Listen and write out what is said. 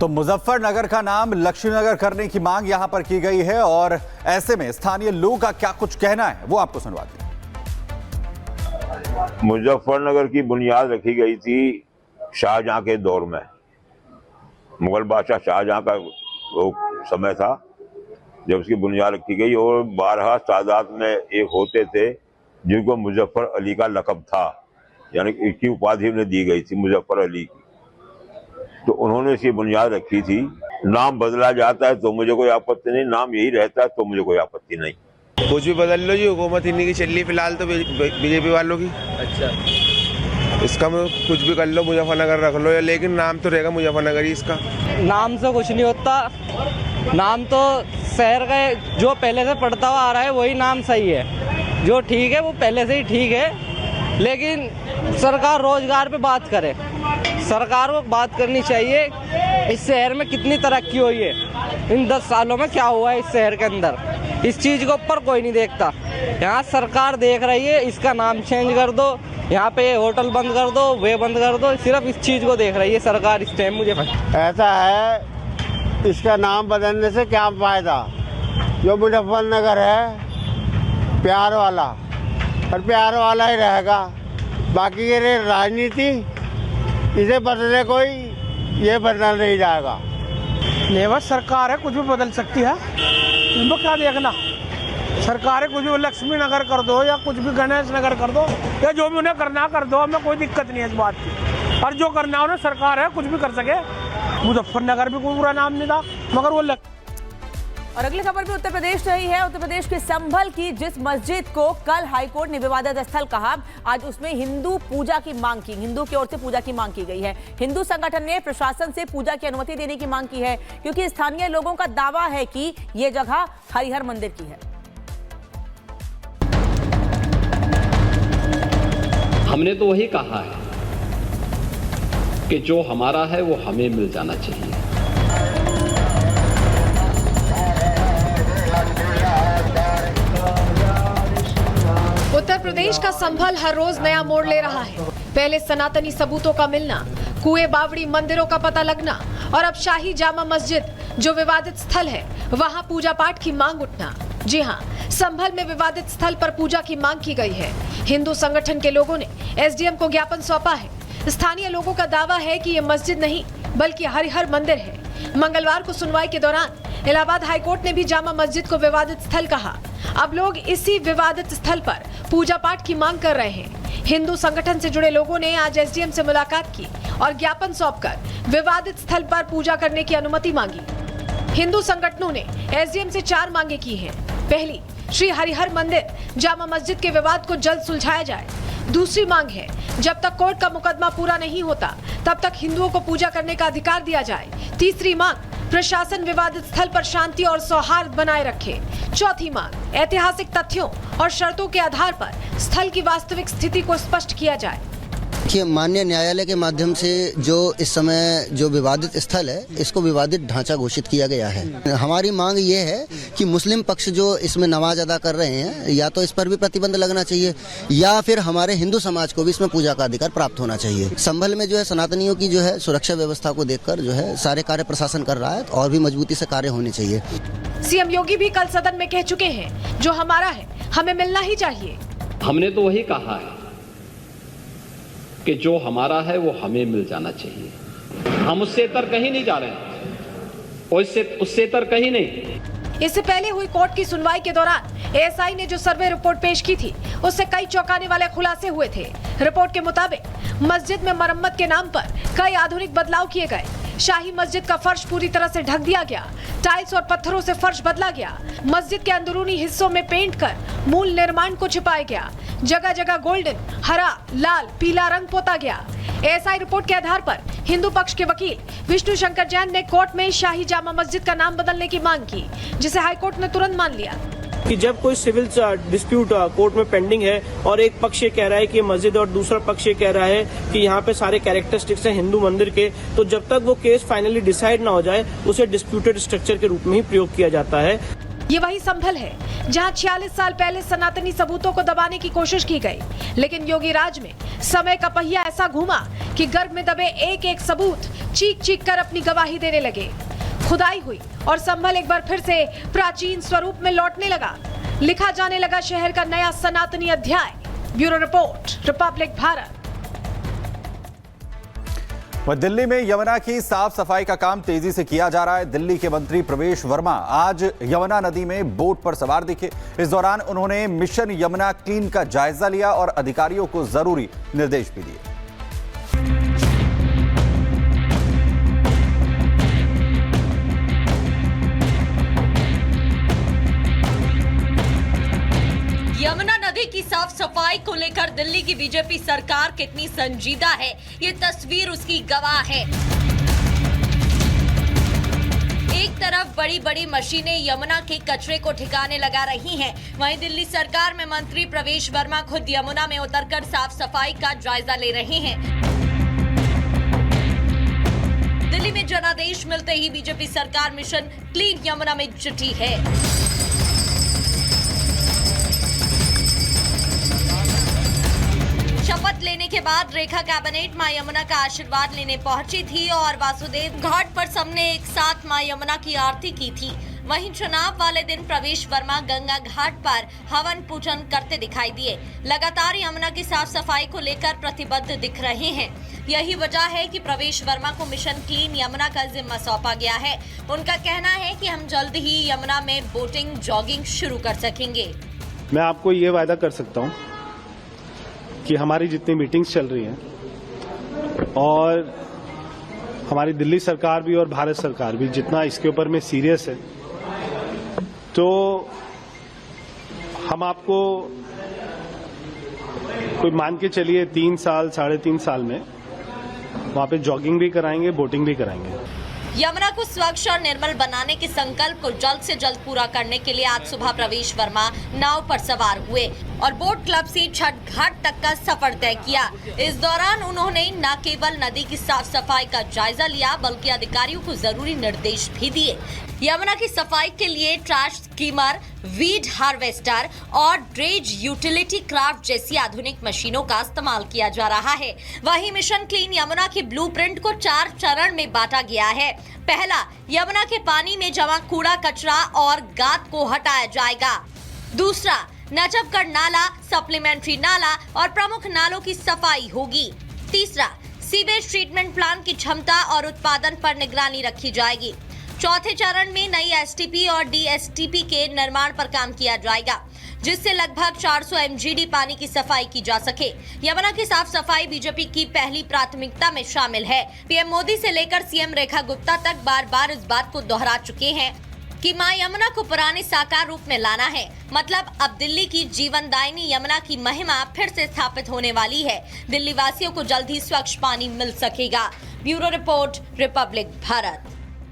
तो मुजफ्फरनगर का नाम लक्ष्मीनगर करने की मांग यहां पर की गई है और ऐसे में स्थानीय लोगों का क्या कुछ कहना है वो आपको सुनवाते हैं। मुजफ्फरनगर की बुनियाद रखी गई थी शाहजहां के दौर में। मुगल बादशाह शाहजहां का वो समय था जब उसकी बुनियाद रखी गई और 12 सादात में एक होते थे जिनको मुजफ्फर अली का लक़ब था, यानी इसकी उपाधि उन्हें दी गई थी मुजफ्फर अली की। तो उन्होंने इसकी बुनियाद रखी थी। नाम बदला जाता है तो मुझे कोई आपत्ति नहीं, नाम यही रहता है तो मुझे कोई आपत्ति नहीं। कुछ भी बदल लो जी, हुकूमत इन्हीं की चल रही फिलहाल तो बीजेपी वालों की। अच्छा, इसका कुछ भी कर लो, मुजफ्फरनगर रख लो, लेकिन नाम तो रहेगा मुजफ्फरनगर ही इसका। नाम से कुछ नहीं होता, नाम तो शहर का जो पहले से पढ़ता हुआ आ रहा है वही नाम सही है। जो ठीक है वो पहले से ही ठीक है, लेकिन सरकार रोजगार पे बात करे। सरकार को बात करनी चाहिए इस शहर में कितनी तरक्की हुई है, इन 10 सालों में क्या हुआ है इस शहर के अंदर। इस चीज़ के ऊपर कोई नहीं देखता। यहाँ सरकार देख रही है इसका नाम चेंज कर दो, यहाँ पे होटल बंद कर दो, वे बंद कर दो, सिर्फ इस चीज़ को देख रही है सरकार इस टाइम। मुझे ऐसा है, इसका नाम बदलने से क्या फ़ायदा। जो मुजफ्फरनगर है प्यार वाला और प्यार वाला ही रहेगा, बाकी ये राजनीति इसे बदले कोई ये बदल नहीं जाएगा। नेवर सरकार है, कुछ भी बदल सकती है, इनको क्या देखना। सरकार है, कुछ भी लक्ष्मी नगर कर दो या कुछ भी गणेश नगर कर दो या जो भी उन्हें करना कर दो, हमें कोई दिक्कत नहीं है इस बात की। और जो करना है उन्हें सरकार है, कुछ भी कर सके। मुजफ्फरनगर भी कोई बुरा नाम नहीं था, मगर वो और अगली खबर भी उत्तर प्रदेश से ही है। उत्तर प्रदेश के संभल की जिस मस्जिद को कल हाईकोर्ट ने विवादित स्थल कहा, आज उसमें हिंदू पूजा की मांग की, हिंदू की ओर से पूजा की मांग की गई है। हिंदू संगठन ने प्रशासन से पूजा की अनुमति देने की मांग की है, क्योंकि स्थानीय लोगों का दावा है कि ये जगह हरिहर मंदिर की है। हमने तो वही कहा है कि जो हमारा है वो हमें मिल जाना चाहिए। उत्तर प्रदेश का संभल हर रोज नया मोड़ ले रहा है। पहले सनातनी सबूतों का मिलना, कुएं बावड़ी मंदिरों का पता लगना और अब शाही जामा मस्जिद जो विवादित स्थल है वहां पूजा पाठ की मांग उठना। जी हां, संभल में विवादित स्थल पर पूजा की मांग की गई है। हिंदू संगठन के लोगों ने एसडीएम को ज्ञापन सौंपा है। स्थानीय लोगों का दावा है कि ये मस्जिद नहीं बल्कि हरिहर मंदिर है। मंगलवार को सुनवाई के दौरान इलाहाबाद हाईकोर्ट ने भी जामा मस्जिद को विवादित स्थल कहा। अब लोग इसी विवादित स्थल पर पूजा पाठ की मांग कर रहे हैं। हिंदू संगठन से जुड़े लोगों ने आज एसडीएम से मुलाकात की और ज्ञापन सौंपकर विवादित स्थल पर पूजा करने की अनुमति मांगी। हिंदू संगठनों ने एसडीएम से 4 मांगे की हैं। पहली, श्री हरिहर मंदिर जामा मस्जिद के विवाद को जल्द सुलझाया जाए। दूसरी मांग है, जब तक कोर्ट का मुकदमा पूरा नहीं होता तब तक हिंदुओं को पूजा करने का अधिकार दिया जाए। तीसरी मांग, प्रशासन विवादित स्थल पर शांति और सौहार्द बनाए रखे। चौथी मांग, ऐतिहासिक तथ्यों और शर्तों के आधार पर स्थल की वास्तविक स्थिति को स्पष्ट किया जाए। देखिए, माननीय न्यायालय के माध्यम से जो इस समय जो विवादित स्थल है इसको विवादित ढांचा घोषित किया गया है। हमारी मांग ये है कि मुस्लिम पक्ष जो इसमें नमाज अदा कर रहे हैं या तो इस पर भी प्रतिबंध लगना चाहिए या फिर हमारे हिंदू समाज को भी इसमें पूजा का अधिकार प्राप्त होना चाहिए। संभल में जो है सनातनियों की जो है सुरक्षा व्यवस्था को देखकर जो है सारे कार्य प्रशासन कर रहा है और भी मजबूती से कार्य होने चाहिए। सीएम योगी भी कल सदन में कह चुके हैं, जो हमारा है हमें मिलना ही चाहिए। हमने तो वही कहा है कि जो हमारा है वो हमें मिल जाना चाहिए। हम उससे तर कहीं नहीं जा रहे हैं और उससे तर कहीं नहीं। इससे पहले हुई कोर्ट की सुनवाई के दौरान एएसआई ने जो सर्वे रिपोर्ट पेश की थी उससे कई चौंकाने वाले खुलासे हुए थे। रिपोर्ट के मुताबिक मस्जिद में मरम्मत के नाम पर कई आधुनिक बदलाव किए गए। शाही मस्जिद का फर्श पूरी तरह से ढक दिया गया, टाइल्स और पत्थरों से फर्श बदला गया, मस्जिद के अंदरूनी हिस्सों में पेंट कर मूल निर्माण को छिपाया गया, जगह जगह गोल्डन, हरा, लाल, पीला रंग पोता गया। एएसआई रिपोर्ट के आधार पर हिंदू पक्ष के वकील विष्णु शंकर जैन ने कोर्ट में शाही जामा मस्जिद का नाम बदलने की मांग की, जिसे हाईकोर्ट ने तुरंत मान लिया। कि जब कोई सिविल डिस्प्यूट कोर्ट में पेंडिंग है और एक पक्ष ये कह रहा है कि मस्जिद और दूसरा पक्ष ये कह रहा है कि यहाँ पे सारे कैरेक्टरिस्टिक्स हैं हिंदू मंदिर के, तो जब तक वो केस फाइनली डिसाइड ना हो जाए उसे डिस्प्यूटेड स्ट्रक्चर के रूप में ही प्रयोग किया जाता है। ये वही संभल है जहां 46 साल पहले सनातनी सबूतों को दबाने की कोशिश की गई, लेकिन योगी राज में समय का पहिया ऐसा घूमा कि गर्भ में दबे एक एक सबूत चीख चीख कर अपनी गवाही देने लगे। खुदाई हुई और संभल एक बार फिर से प्राचीन स्वरूप में लौटने लगा। लिखा जाने लगा शहर का नया सनातनी अध्याय। Bureau report, Republic Bharat. वह दिल्ली में यमुना की साफ सफाई का काम तेजी से किया जा रहा है। दिल्ली के मंत्री प्रवेश वर्मा आज यमुना नदी में बोट पर सवार दिखे। इस दौरान उन्होंने मिशन यमुना क्लीन का जायजा लिया और अधिकारियों को जरूरी निर्देश भी दिए। यमुना नदी की साफ सफाई को लेकर दिल्ली की बीजेपी सरकार कितनी संजीदा है, ये तस्वीर उसकी गवाह है। एक तरफ बड़ी बड़ी मशीनें यमुना के कचरे को ठिकाने लगा रही हैं, वहीं दिल्ली सरकार में मंत्री प्रवेश वर्मा खुद यमुना में उतरकर साफ सफाई का जायजा ले रहे हैं। दिल्ली में जनादेश मिलते ही बीजेपी सरकार मिशन क्लीन यमुना में जुटी है। शपथ लेने के बाद रेखा कैबिनेट मां यमुना का आशीर्वाद लेने पहुंची थी और वासुदेव घाट पर सबने एक साथ मां यमुना की आरती की थी। वहीं चुनाव वाले दिन प्रवेश वर्मा गंगा घाट पर हवन पूजन करते दिखाई दिए। लगातार यमुना की साफ सफाई को लेकर प्रतिबद्ध दिख रहे हैं। यही वजह है कि प्रवेश वर्मा को मिशन क्लीन यमुना का जिम्मा सौंपा गया है। उनका कहना है कि हम जल्द ही यमुना में बोटिंग जॉगिंग शुरू कर सकेंगे। मैं आपको ये वायदा कर सकता हूँ कि हमारी जितनी मीटिंग्स चल रही हैं और हमारी दिल्ली सरकार भी और भारत सरकार भी जितना इसके ऊपर में सीरियस है, तो हम आपको कोई मान के चलिए 3 साल 3.5 साल में वहां पे जॉगिंग भी कराएंगे, बोटिंग भी कराएंगे। यमुना को स्वच्छ और निर्मल बनाने के संकल्प को जल्द से जल्द पूरा करने के लिए आज सुबह प्रवेश वर्मा नाव पर सवार हुए और बोट क्लब से छठ घाट तक का सफर तय किया। इस दौरान उन्होंने न केवल नदी की साफ सफाई का जायजा लिया बल्कि अधिकारियों को जरूरी निर्देश भी दिए। यमुना की सफाई के लिए ट्रैश स्कीमर, वीड हार्वेस्टर और ड्रेज यूटिलिटी क्राफ्ट जैसी आधुनिक मशीनों का इस्तेमाल किया जा रहा है। वहीं मिशन क्लीन यमुना के ब्लूप्रिंट को 4 चरण में बांटा गया है। पहला, यमुना के पानी में जमा कूड़ा कचरा और गाद को हटाया जाएगा। दूसरा, नजफगढ़ नाला, सप्लीमेंट्री नाला और प्रमुख नालों की सफाई होगी। तीसरा, सीवेज ट्रीटमेंट प्लांट की क्षमता और उत्पादन पर निगरानी रखी जाएगी। चौथे चरण में नई एसटीपी और डीएसटीपी के निर्माण पर काम किया जाएगा, जिससे लगभग 400 एमजीडी पानी की सफाई की जा सके। यमुना की साफ सफाई बीजेपी की पहली प्राथमिकता में शामिल है। पीएम मोदी से लेकर सीएम रेखा गुप्ता तक बार बार इस बात को दोहरा चुके हैं कि मां यमुना को पुराने साकार रूप में लाना है। मतलब अब दिल्ली की जीवनदायिनी यमुना की महिमा फिर से स्थापित होने वाली है। दिल्ली वासियों को जल्द ही स्वच्छ पानी मिल सकेगा। Bureau report, Republic Bharat.